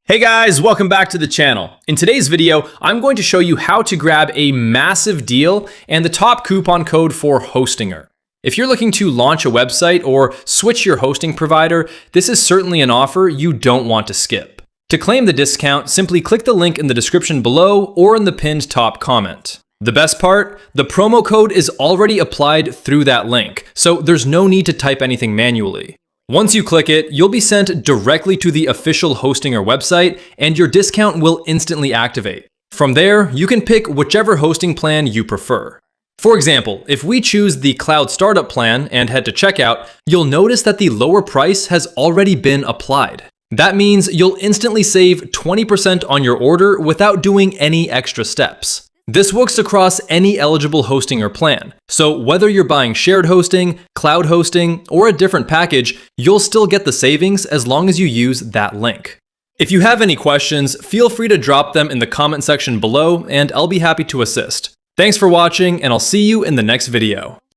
Hey guys, welcome back to the channel. In today's video, I'm going to show you how to grab a massive deal and the top coupon code for Hostinger. If you're looking to launch a website or switch your hosting provider, this is certainly an offer you don't want to skip. To claim the discount, simply click the link in the description below or in the pinned top comment. The best part, the promo code is already applied through that link, so there's no need to type anything manually. Once you click it, you'll be sent directly to the official Hostinger website and your discount will instantly activate. From there, you can pick whichever hosting plan you prefer. For example, if we choose the Cloud Startup plan and head to checkout, you'll notice that the lower price has already been applied. That means you'll instantly save 20% on your order without doing any extra steps. This works across any eligible Hostinger plan, so whether you're buying shared hosting, cloud hosting, or a different package, you'll still get the savings as long as you use that link. If you have any questions, feel free to drop them in the comment section below and I'll be happy to assist. Thanks for watching and I'll see you in the next video.